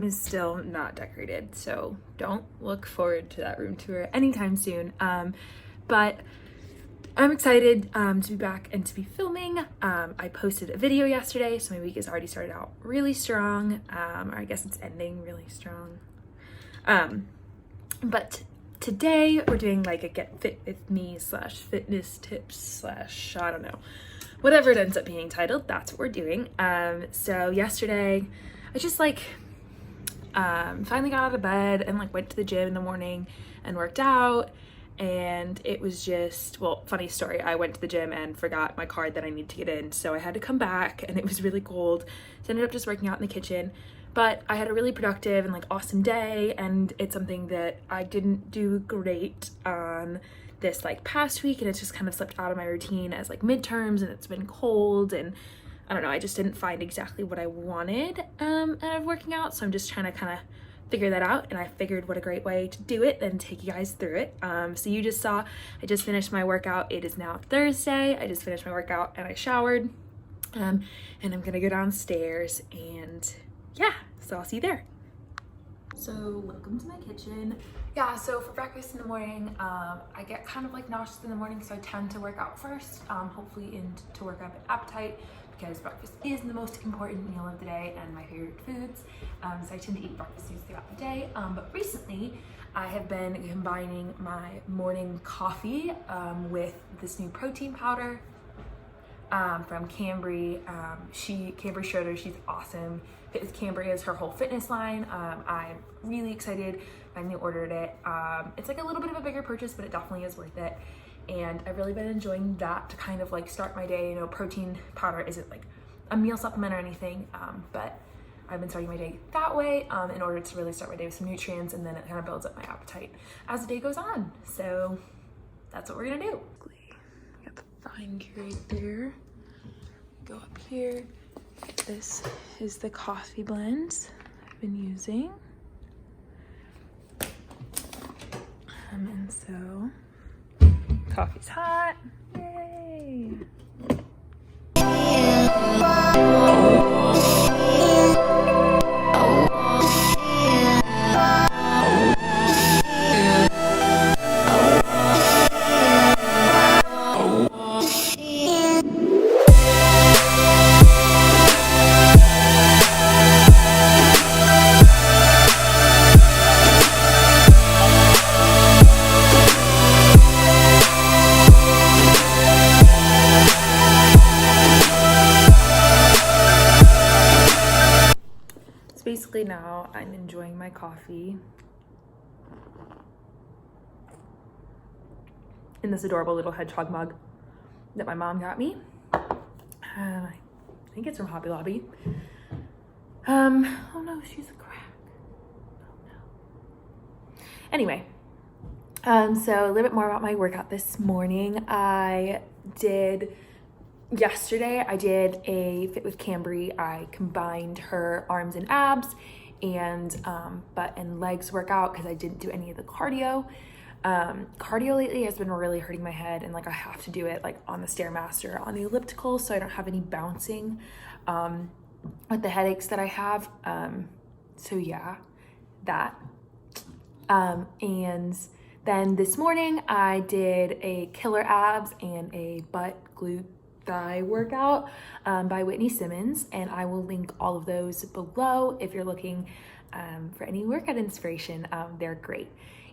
is still not decorated, so don't look forward to that room tour anytime soon. But I'm excited to be back and to be filming. I posted a video yesterday, so my week has already started out really strong, or I guess it's ending really strong. But today we're doing like a get fit with me / fitness tips / I don't know, whatever it ends up being titled, that's what we're doing. So yesterday I just finally got out of bed and went to the gym in the morning and worked out. And it was just, well, funny story, I went to the gym and forgot my card that I need to get in, so I had to come back and it was really cold, so I ended up just working out in the kitchen. But I had a really productive and awesome day, and it's something that I didn't do great on this past week, and it's just kind of slipped out of my routine as midterms and it's been cold, and I don't know, I just didn't find exactly what I wanted out of working out, so I'm just trying to kind of figure that out, and I figured what a great way to do it than take you guys through it. So you just saw, I just finished my workout. It is now Thursday. I just finished my workout and I showered, and I'm gonna go downstairs, and yeah, so I'll see you there. So welcome to my kitchen. Yeah, so for breakfast in the morning, I get kind of nauseous in the morning, so I tend to work out first, hopefully to work up an appetite, because breakfast is the most important meal of the day and my favorite foods. So I tend to eat breakfast foods throughout the day. But recently I have been combining my morning coffee with this new protein powder from Campbell. Campbell Schroeder, she's awesome. Fit with Campbell is her whole fitness line. I'm really excited. I finally ordered it. It's a little bit of a bigger purchase, but it definitely is worth it. And I've really been enjoying that to kind of start my day. You know, protein powder isn't a meal supplement or anything, but I've been starting my day that way in order to really start my day with some nutrients, and then it kind of builds up my appetite as the day goes on. So that's what we're gonna do. Got the fine right there. Go up here. This is the coffee blend I've been using. And so coffee's hot. Yay! Basically now I'm enjoying my coffee in this adorable little hedgehog mug that my mom got me. I think it's from Hobby Lobby. Oh no, she's a crack. Oh no. Anyway, so a little bit more about my workout this morning. Yesterday I did a Fit with Campbell. I combined her arms and abs and butt and legs workout because I didn't do any of the cardio. Cardio lately has been really hurting my head, and I have to do it on the Stairmaster on the elliptical, so I don't have any bouncing with the headaches that I have. So yeah, that. And then this morning I did a killer abs and a butt glute thigh workout by Whitney Simmons, and I will link all of those below if you're looking for any workout inspiration. They're great.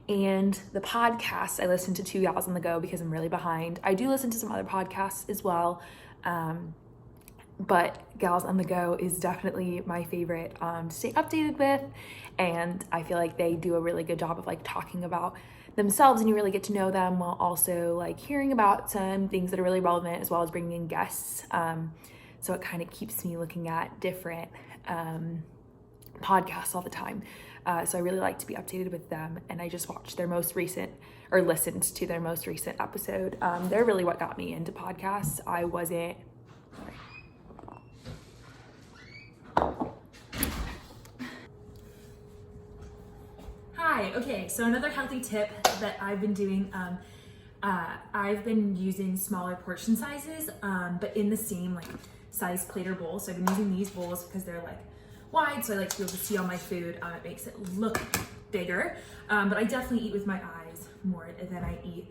And the podcast, I listened to 2 Gals on the Go because I'm really behind. I do listen to some other podcasts as well, but Gals on the Go is definitely my favorite to stay updated with, and I feel like they do a really good job of talking about themselves, and you really get to know them while also hearing about some things that are really relevant, as well as bringing in guests. So it kind of keeps me looking at different podcasts all the time. So I really like to be updated with them, and I just watched their most recent, or listened to their most recent episode. They're really what got me into podcasts. I wasn't, Hi, okay, so another healthy tip that I've been doing, I've been using smaller portion sizes, but in the same size plate or bowl. So I've been using these bowls because they're wide, so I like to be able to see all my food. It makes it look bigger, but I definitely eat with my eyes more than I eat,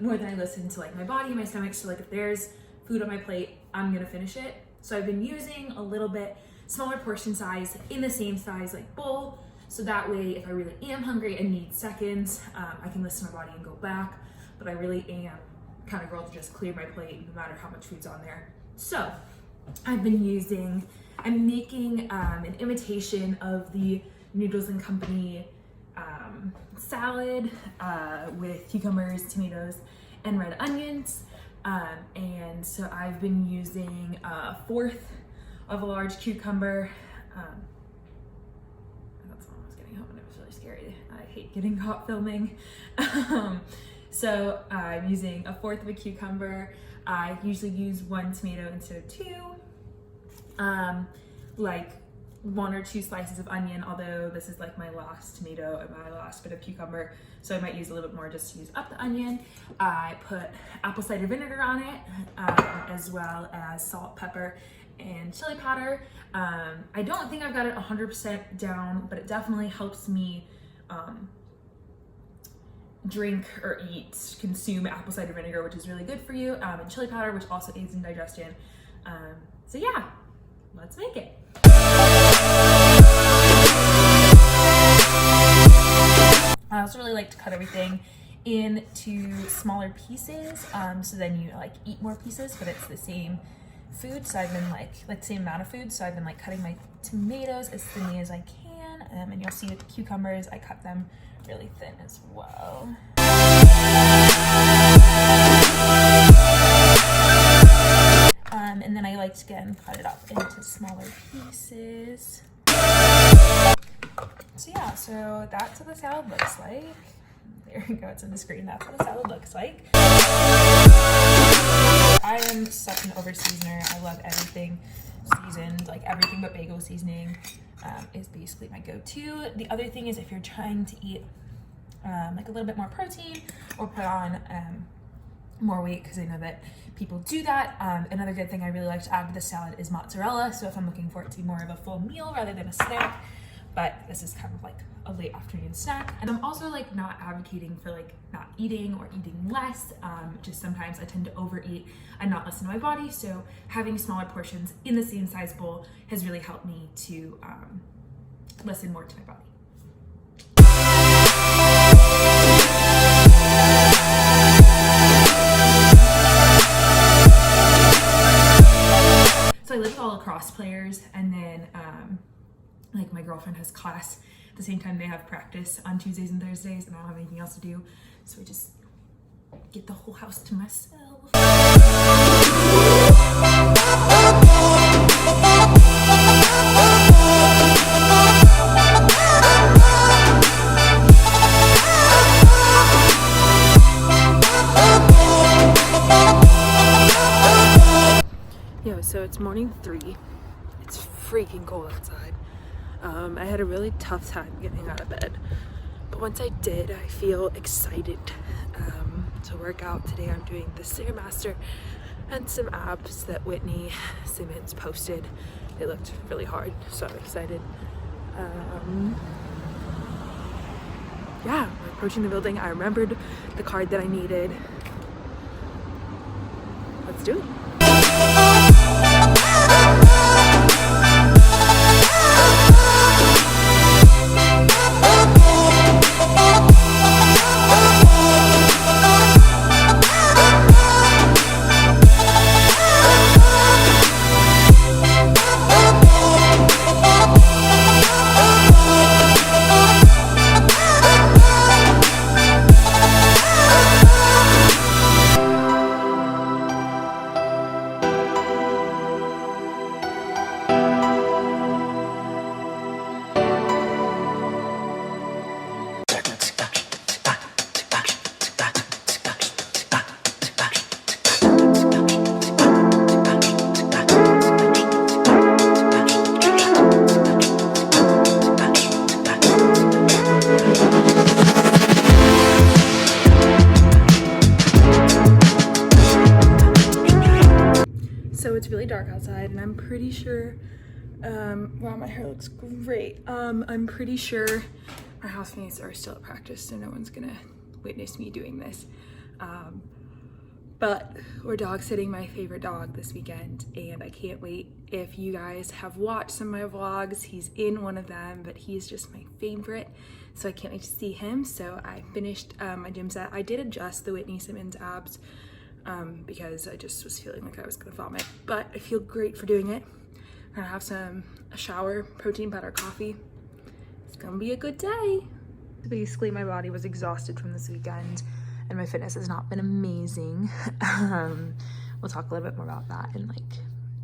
more than I listen to like my body, my stomach. So like if there's food on my plate, I'm gonna finish it. So I've been using a little bit smaller portion size in the same size like bowl, so that way if I really am hungry and need seconds, I can listen to my body and go back. But I really am kind of girl to just clear my plate no matter how much food's on there. So I'm making an imitation of the Noodles and Company salad with cucumbers, tomatoes, and red onions. And so I've been using a fourth of a large cucumber. That's when I was getting home and it was really scary. I hate getting caught filming. So I'm using a fourth of a cucumber. I usually use 1 tomato instead of 2. Like 1 or 2 slices of onion, although this is like my last tomato and my last bit of cucumber, so I might use a little bit more just to use up the onion. I put apple cider vinegar on it, as well as salt, pepper, and chili powder. I don't think I've got it 100% down, but it definitely helps me drink or consume apple cider vinegar, which is really good for you, and chili powder, which also aids in digestion. So yeah, let's make it. I also really like to cut everything into smaller pieces, so then you like eat more pieces, but it's the same food. So I've been like the same amount of food. So I've been like cutting my tomatoes as thinly as I can, and you'll see with the cucumbers, I cut them really thin as well. And then I like to again cut it up into smaller pieces. So yeah, so that's what the salad looks like. There we go, it's on the screen. That's what the salad looks like. I am such an over-seasoner. I love everything seasoned, like everything but bagel seasoning is basically my go-to. The other thing is if you're trying to eat like a little bit more protein or put on more weight, because I know that people do that. Another good thing I really like to add to the salad is mozzarella. So if I'm looking for it to be more of a full meal rather than a snack, but this is kind of like a late afternoon snack. And I'm also like not advocating for like not eating or eating less. Just sometimes I tend to overeat and not listen to my body. So having smaller portions in the same size bowl has really helped me to listen more to my body. So I live with all lacrosse players, and then like my girlfriend has class at the same time they have practice on Tuesdays and Thursdays, and I don't have anything else to do, so I just get the whole house to myself. So it's morning 3. It's freaking cold outside. I had a really tough time getting out of bed, but once I did, I feel excited to work out. Today I'm doing the Stairmaster and some abs that Whitney Simmons posted. They looked really hard, so I'm excited. Yeah, we're approaching the building. I remembered the card that I needed. Let's do it. So it's really dark outside, and I'm pretty sure Wow, my hair looks great. I'm pretty sure our housemates are still at practice, so no one's gonna witness me doing this. But we're dog sitting my favorite dog this weekend, and I can't wait. If you guys have watched some of my vlogs, he's in one of them, but he's just my favorite, so I can't wait to see him. So I finished my gym set. I did adjust the Whitney Simmons abs because I just was feeling like I was gonna vomit, but I feel great for doing it. I'm gonna have a shower, protein powder, coffee. It's gonna be a good day. Basically, my body was exhausted from this weekend, and my fitness has not been amazing. We'll talk a little bit more about that in like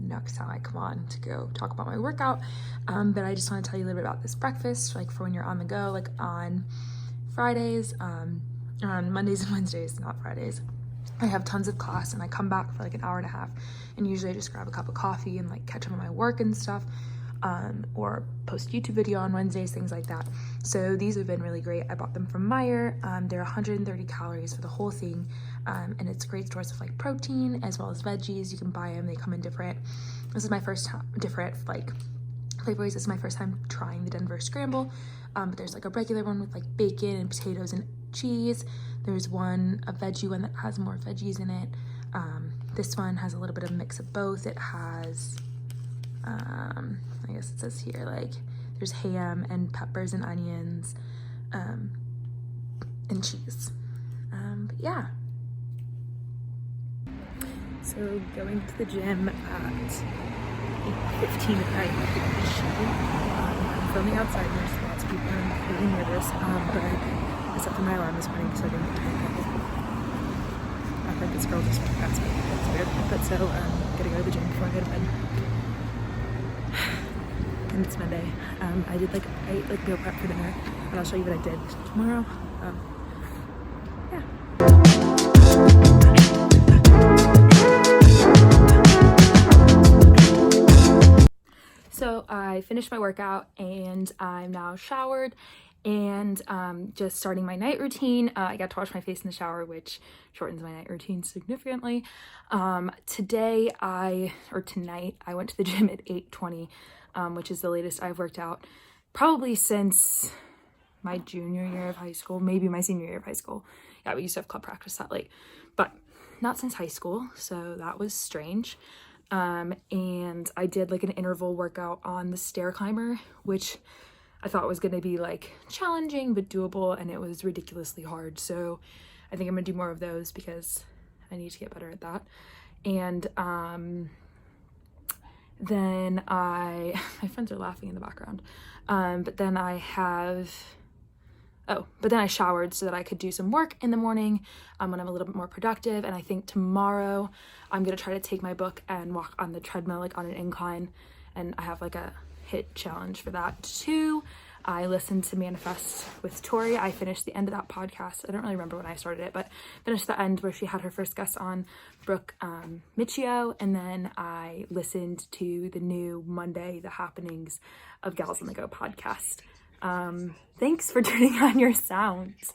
next time I come on to go talk about my workout. But I just want to tell you a little bit about this breakfast, like for when you're on the go, like on Fridays, on Mondays and Wednesdays, not Fridays. I have tons of class and I come back for like an hour and a half, and usually I just grab a cup of coffee and like catch up on my work and stuff, or post YouTube video on Wednesdays, things like that. So these have been really great. I bought them from Meijer. They're 130 calories for the whole thing, and it's a great source of like protein as well as veggies. You can buy them, they come in different. This is my first time, different like flavors. This is my first time trying the Denver Scramble, but there's like a regular one with like bacon and potatoes and cheese. There's a veggie one that has more veggies in it. This one has a little bit of a mix of both. It has, I guess it says here, like there's ham and peppers and onions, and cheese. But yeah. So going to the gym at 8:15 at night. I'm filming outside. There's lots of people. I'm really nervous, but except for my alarm this morning, so I didn't turn it on. I think this girl just passed me. That's weird. But so gotta go to the gym before I go to bed. And it's Monday. I ate like meal prep for dinner, and I'll show you what I did tomorrow. Yeah. So I finished my workout and I'm now showered and just starting my night routine. I got to wash my face in the shower, which shortens my night routine significantly. Tonight I went to the gym at 8:20, which is the latest I've worked out probably since my junior year of high school, maybe my senior year of high school. Yeah, we used to have club practice that late, but not since high school, so that was strange. And I did like an interval workout on the stair climber, which I thought was going to be like challenging but doable, and it was ridiculously hard. So I think I'm gonna do more of those because I need to get better at that. And then my friends are laughing in the background. But then I showered so that I could do some work in the morning when I'm a little bit more productive. And I think tomorrow I'm gonna try to take my book and walk on the treadmill, like on an incline. And I have like a HIIT challenge for that too. I listened to Manifest with Tori. I finished the end of that podcast. I don't really remember when I started it, but finished the end where she had her first guest on, Brooke Michio. And then I listened to the new Monday, The Happenings of Gals on the Go podcast. Thanks for turning on your sounds.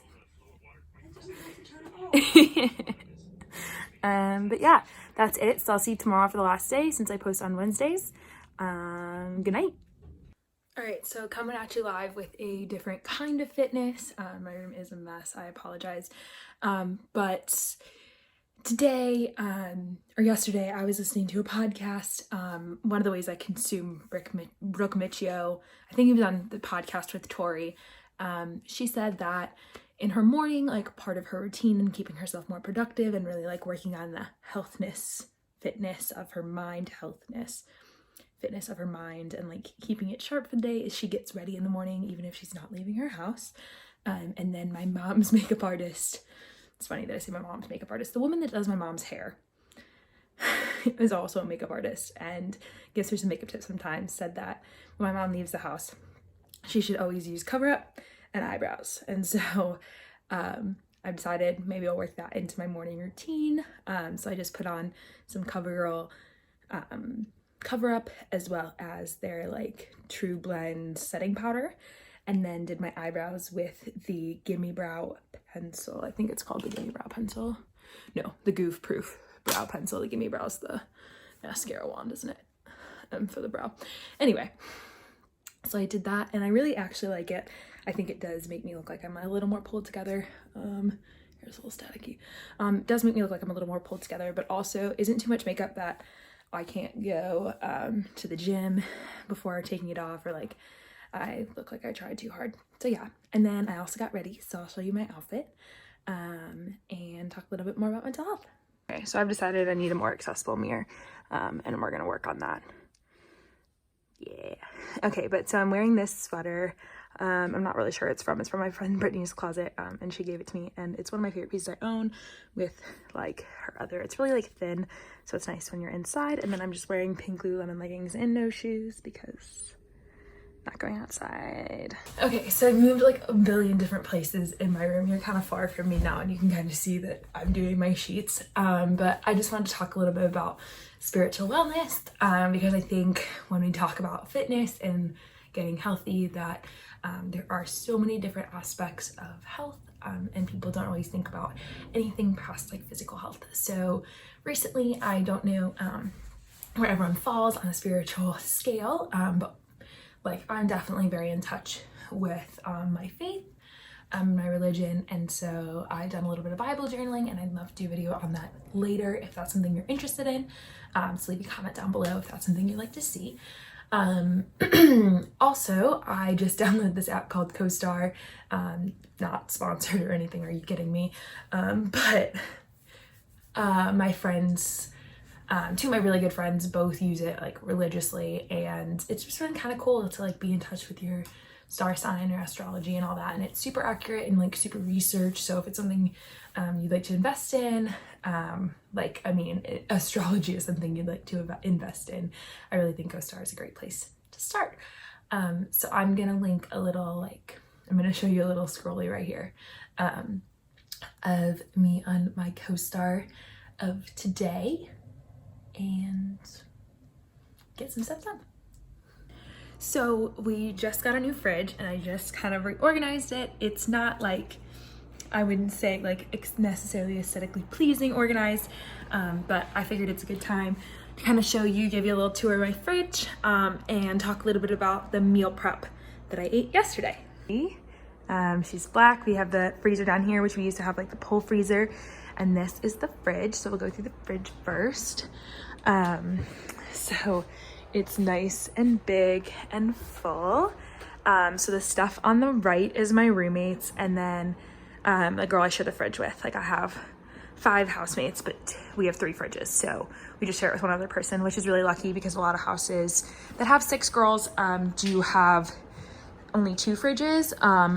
But yeah, that's it. So I'll see you tomorrow for the last day since I post on Wednesdays. Good night. All right, so coming at you live with a different kind of fitness. My room is a mess. I apologize. But today, or yesterday, I was listening to a podcast. One of the ways I consume Brooke Michio, I think he was on the podcast with Tori. She said that in her morning, like part of her routine and keeping herself more productive and really like working on the fitness of her mind, fitness of her mind, and like keeping it sharp for the day, is she gets ready in the morning even if she's not leaving her house. And then my mom's makeup artist, it's funny that I say my mom's makeup artist, the woman that does my mom's hair is also a makeup artist and gives her some makeup tips sometimes, said that when my mom leaves the house she should always use cover up and eyebrows. And so I've decided maybe I'll work that into my morning routine. So I just put on some CoverGirl cover up as well as their like True Blend setting powder, and then did my eyebrows with the Gimme Brow pencil. I think it's called the Gimme Brow pencil. No, the Goof Proof brow pencil. The Gimme Brow's the mascara wand, isn't it? for the brow. Anyway, so I did that and I really actually like it. I think it does make me look like I'm a little more pulled together. Here's a little staticky. It does make me look like I'm a little more pulled together, but also isn't too much makeup that I can't go to the gym before taking it off, or like I look like I tried too hard. So yeah, and then I also got ready, so I'll show you my outfit and talk a little bit more about mental health. Okay, so I've decided I need a more accessible mirror, and we're gonna work on that. Yeah. Okay, but so I'm wearing this sweater. I'm not really sure it's from my friend Brittany's closet, and she gave it to me, and it's one of my favorite pieces I own, with like her other, it's really like thin, so it's nice when you're inside. And then I'm just wearing pink Lululemon leggings and no shoes because I'm not going outside. Okay, so I moved like a billion different places in my room. You're kind of far from me now and you can kind of see that I'm doing my sheets, but I just wanted to talk a little bit about spiritual wellness, because I think when we talk about fitness and getting healthy, that there are so many different aspects of health, and people don't always think about anything past like physical health. So recently, I don't know where everyone falls on a spiritual scale, but like I'm definitely very in touch with my faith, my religion, and so I've done a little bit of Bible journaling, and I'd love to do a video on that later if that's something you're interested in. So leave a comment down below if that's something you'd like to see. Also, I just downloaded this app called CoStar, not sponsored or anything, are you kidding me? But my friends, two of my really good friends both use it like religiously, and it's just been kind of cool to like be in touch with your star sign or astrology and all that, and it's super accurate and like super researched. So if it's something you'd like to invest in, like I mean astrology is something you'd like to invest in, I really think CoStar is a great place to start. So I'm gonna link a little, like I'm gonna show you a little scrolly right here of me on my CoStar of today and get some stuff done. So we just got a new fridge and I just kind of reorganized it. It's not like, I wouldn't say like it's necessarily aesthetically pleasing organized, but I figured it's a good time to kind of show you, give you a little tour of my fridge, and talk a little bit about the meal prep that I ate yesterday. She's black. We have the freezer down here, which we used to have like the pull freezer, and this is the fridge. So we'll go through the fridge first. So it's nice and big and full. So the stuff on the right is my roommates, and then the girl I share the fridge with. Like I have 5 housemates, but we have 3 fridges, so we just share it with one other person, which is really lucky because a lot of houses that have 6 girls do have only 2 fridges,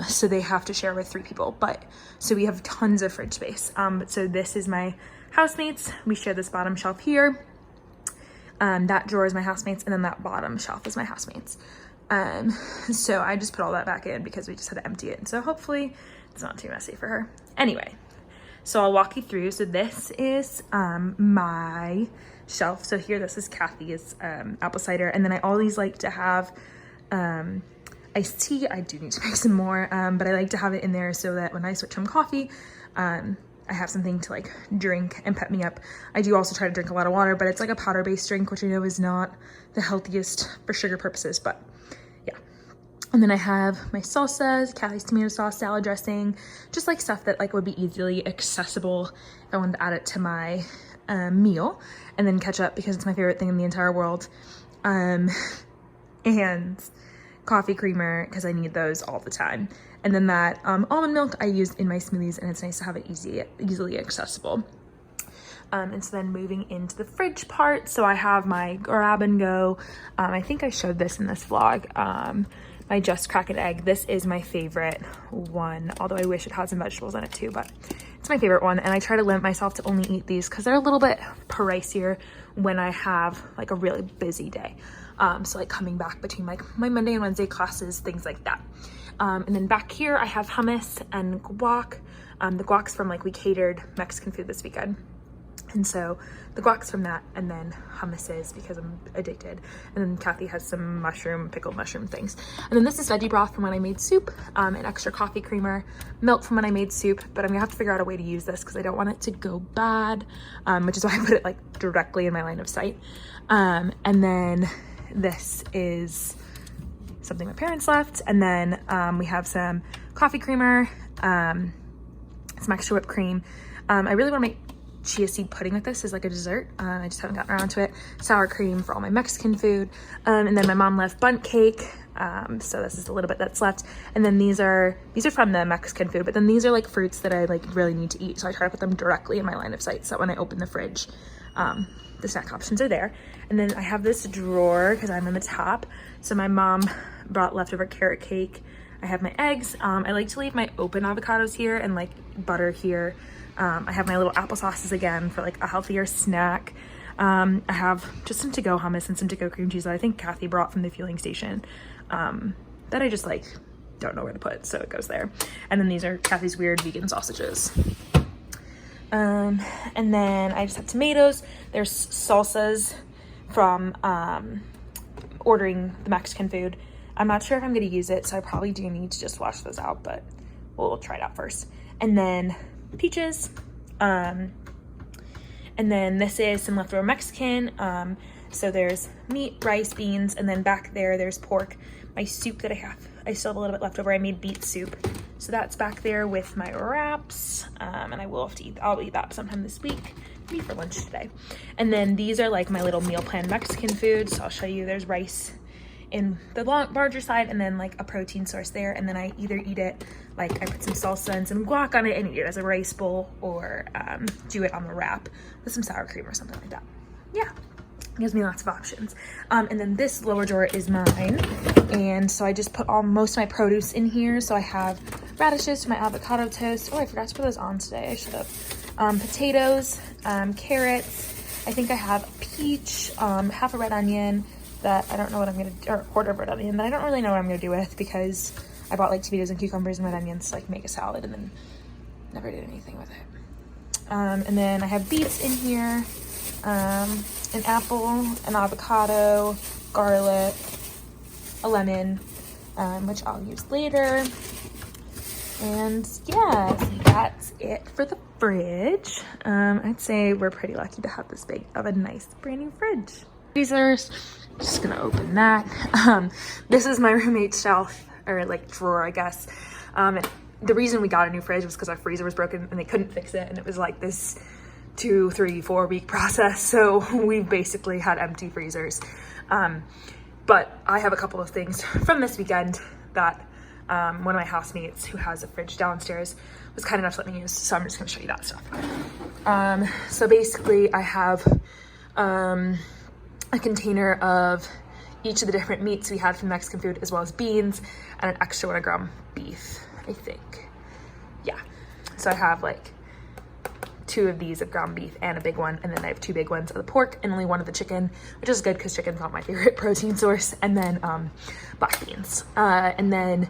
so they have to share with 3 people. But so we have tons of fridge space. So this is my housemates. We share this bottom shelf here. That drawer is my housemates, and then that bottom shelf is my housemates. So I just put all that back in because we just had to empty it. So hopefully it's not too messy for her. Anyway, so I'll walk you through. So this is my shelf. So here, this is Kathy's apple cider. And then I always like to have iced tea. I do need to make some more, but I like to have it in there so that when I switch from coffee, I have something to like drink and pep me up. I do also try to drink a lot of water, but it's like a powder-based drink, which I know is not the healthiest for sugar purposes, but yeah. And then I have my salsas, Kathy's tomato sauce, salad dressing, just like stuff that like would be easily accessible if I wanted to add it to my meal. And then ketchup, because it's my favorite thing in the entire world. And coffee creamer, because I need those all the time. And then that almond milk I use in my smoothies, and it's nice to have it easily accessible. And so then moving into the fridge part, so I have my grab and go. I think I showed this in this vlog. My Just Crack an Egg. This is my favorite one, although I wish it had some vegetables in it too, but it's my favorite one. And I try to limit myself to only eat these because they're a little bit pricier when I have like a really busy day. So like coming back between like my Monday and Wednesday classes, things like that. And then back here I have hummus and guac. The guac's from like, we catered Mexican food this weekend. And so the guac's from that, and then hummus is because I'm addicted. And then Kathy has some pickled mushroom things. And then this is veggie broth from when I made soup, an extra coffee creamer, milk from when I made soup, but I'm gonna have to figure out a way to use this because I don't want it to go bad, which is why I put it like directly in my line of sight. And then this is something my parents left. And then we have some coffee creamer, some extra whipped cream. I really want to make chia seed pudding with this as like a dessert. I just haven't gotten around to it. Sour cream for all my Mexican food. And then my mom left bundt cake. So this is a little bit that's left. And then these are from the Mexican food, but then these are like fruits that I like really need to eat. So I try to put them directly in my line of sight so that when I open the fridge, the snack options are there. And then I have this drawer because I'm on the top. So my mom brought leftover carrot cake. I have my eggs. I like to leave my open avocados here and like butter here. I have my little applesauces again for like a healthier snack. I have just some to-go hummus and some to-go cream cheese that I think Kathy brought from the fueling station, that I just like don't know where to put, so it goes there. And then these are Kathy's weird vegan sausages. And then I just have tomatoes. There's salsas from ordering the Mexican food. I'm not sure if I'm going to use it, so I probably do need to just wash those out, but we'll try it out first. And then peaches. And then this is some leftover Mexican. So there's meat, rice, beans, and then back there's pork. My soup that I have, I still have a little bit left over. I made beet soup. So that's back there with my wraps. And I will have to I'll eat that sometime this week, maybe for lunch today. And then these are like my little meal plan Mexican food. So I'll show you, there's rice in the larger side and then like a protein source there. And then I either eat it, like I put some salsa and some guac on it and eat it as a rice bowl, or do it on the wrap with some sour cream or something like that. Yeah, gives me lots of options. And then this lower drawer is mine. And so I just put most of my produce in here. So I have radishes for my avocado toast. Oh, I forgot to put those on today. I should have. Potatoes, carrots. I think I have a peach, half a red onion that I don't know what I'm gonna do, or a quarter of red onion that I don't really know what I'm gonna do with, because I bought like tomatoes and cucumbers and red onions to like make a salad and then never did anything with it. And then I have beets in here, an apple, an avocado, garlic, a lemon, which I'll use later. And yeah, so that's it for the fridge. I'd say we're pretty lucky to have this big of a nice brand new fridge. Freezers, just gonna open that. This is my roommate's shelf, or like drawer, I guess. The reason we got a new fridge was because our freezer was broken and they couldn't fix it, and it was like this 2, 3, 4 week process. So we basically had empty freezers. But I have a couple of things from this weekend that one of my housemates who has a fridge downstairs was kind enough to let me use. So I'm just gonna show you that stuff. So basically I have a container of each of the different meats we had from Mexican food, as well as beans and an extra 100 gram beef, I think. Yeah, so I have like 2 of these of ground beef and a big one, and then I have 2 big ones of the pork and only 1 of the chicken, which is good because chicken's not my favorite protein source. And then black beans, and then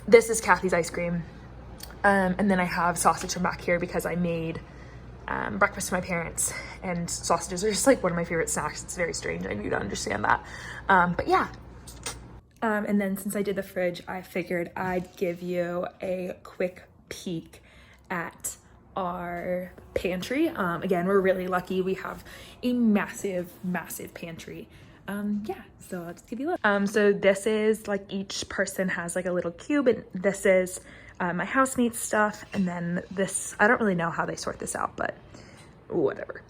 this is Kathy's ice cream, and then I have sausage from back here because I made breakfast for my parents, and sausages are just like one of my favorite snacks. It's very strange, I need to understand that, but yeah. And then since I did the fridge, I figured I'd give you a quick peek at our pantry. Again, we're really lucky. We have a massive pantry. Yeah, so I'll just give you a look. So this is like, each person has like a little cube, and this is my housemate's stuff. And then this, I don't really know how they sort this out, but whatever.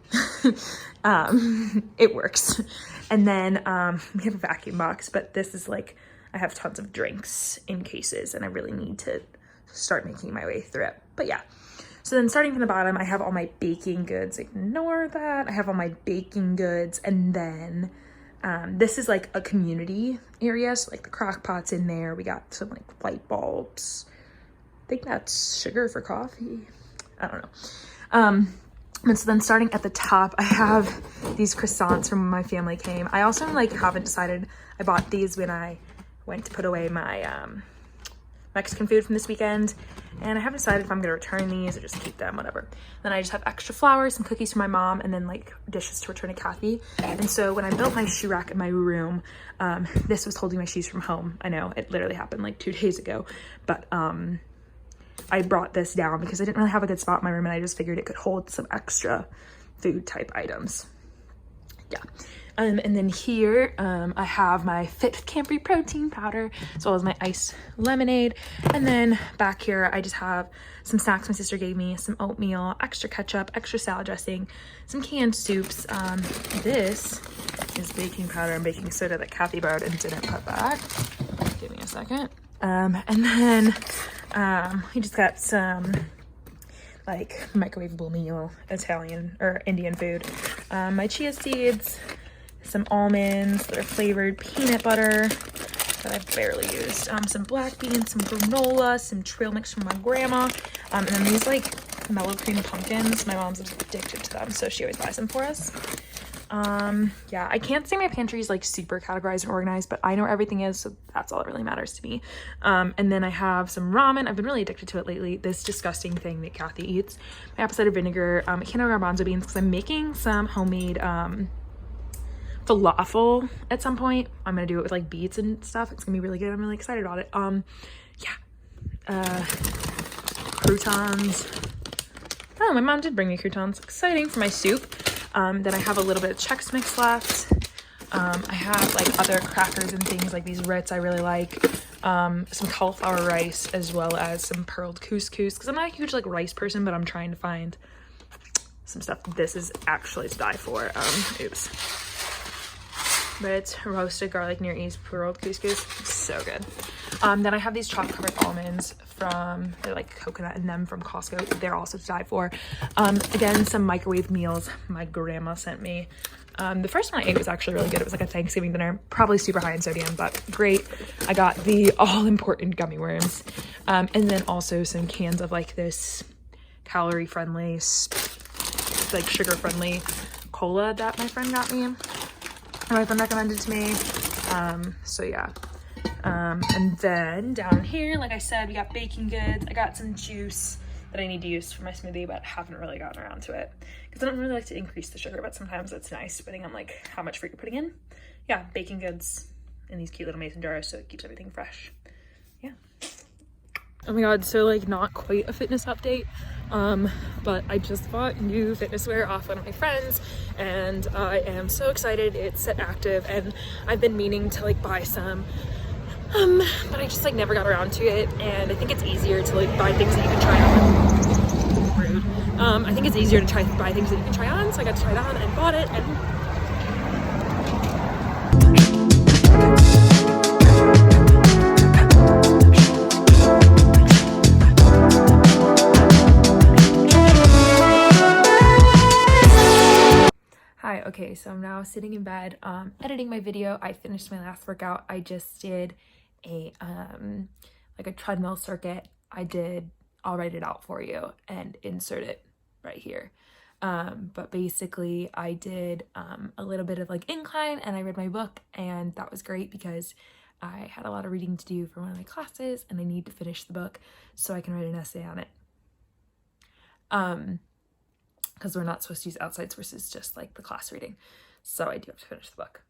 It works. And then we have a vacuum box, but this is like, I have tons of drinks in cases and I really need to start making my way through it. But yeah, so then starting from the bottom, I have all my baking goods. Ignore that. I have all my baking goods. And then this is like a community area. So like the crock pots in there. We got some like light bulbs. I think that's sugar for coffee. I don't know. And so then starting at the top, I have these croissants from when my family came. I also like haven't decided. I bought these when I went to put away my Mexican food from this weekend, and I haven't decided if I'm gonna return these or just keep them, whatever. Then I just have extra flour, some cookies for my mom, and then like dishes to return to Kathy. And so when I built my shoe rack in my room, this was holding my shoes from home. I know it literally happened like 2 days ago, but I brought this down because I didn't really have a good spot in my room, and I just figured it could hold some extra food type items. Yeah. And then here I have my Fit Camp protein powder, as well as my iced lemonade. And then back here I just have some snacks my sister gave me, some oatmeal, extra ketchup, extra salad dressing, some canned soups. This is baking powder and baking soda that Kathy borrowed and didn't put back. Give me a second. And then we just got some like microwavable meal, Italian or Indian food. My chia seeds, some almonds that are flavored, peanut butter that I've barely used, some black beans, some granola, some trail mix from my grandma, and then these like mellow cream pumpkins. My mom's addicted to them, so she always buys them for us. Yeah, I can't say my pantry is like super categorized and organized, but I know where everything is, so that's all that really matters to me. And then I have some ramen. I've been really addicted to it lately, this disgusting thing that Kathy eats. My apple cider vinegar, a can of garbanzo beans, because I'm making some homemade falafel at some point. I'm gonna do it with like beets and stuff. It's gonna be really good. I'm really excited about it. Croutons. Oh, my mom did bring me croutons. Exciting for my soup. Then I have a little bit of Chex Mix left. I have like other crackers and things like these Ritz I really like. Some cauliflower rice, as well as some pearled couscous, because I'm not a huge like rice person, but I'm trying to find some stuff. This is actually to die for. Oops. But it's roasted garlic near east pearled couscous. So good. Then I have these chocolate covered almonds from, they're like coconut in them from Costco. They're also to die for. Again, some microwave meals my grandma sent me. The first one I ate was actually really good. It was like a Thanksgiving dinner, probably super high in sodium, but great. I got the all-important gummy worms. And then also some cans of like this calorie-friendly, like sugar-friendly cola that my friend got me. My friend recommended to me. So yeah. And then down here, like I said, we got baking goods. I got some juice that I need to use for my smoothie, but haven't really gotten around to it because I don't really like to increase the sugar, but sometimes it's nice depending on like how much fruit you're putting in. Yeah, baking goods in these cute little mason jars, so it keeps everything fresh. Yeah. Oh my god, so like not quite a fitness update, but I just bought new fitness wear off one of my friends, and I am so excited. It's Set Active, and I've been meaning to like buy some, but I just like never got around to it, and I think it's easier to like buy things that you can try on. Rude. I think it's easier to buy things that you can try on, so I got to try it on and bought it, and Hi, okay, so I'm now sitting in bed, editing my video. I finished my last workout. I just did a, like a treadmill circuit. I'll write it out for you and insert it right here. But basically I did, a little bit of like incline, and I read my book, and that was great because I had a lot of reading to do for one of my classes, and I need to finish the book so I can write an essay on it. Because we're not supposed to use outside sources, just like the class reading. So I do have to finish the book.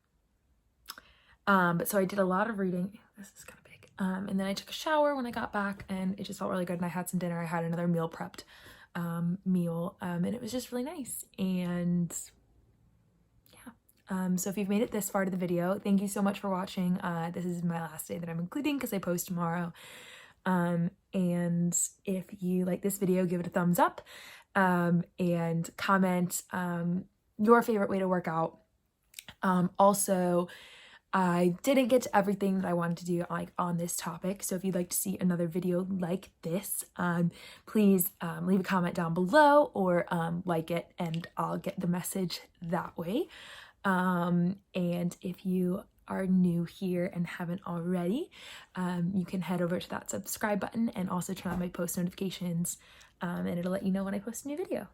But so I did a lot of reading. This is kind of big. And then I took a shower when I got back, and it just felt really good. And I had some dinner. I had another meal prepped meal, and it was just really nice. And yeah. So if you've made it this far to the video, thank you so much for watching. This is my last day that I'm including because I post tomorrow. And if you like this video, give it a thumbs up. And comment your favorite way to work out. Also, I didn't get to everything that I wanted to do like on this topic, so if you'd like to see another video like this, please leave a comment down below, or like it, and I'll get the message that way. And if you are new here and haven't already, you can head over to that subscribe button and also turn on my post notifications, and it'll let you know when I post a new video.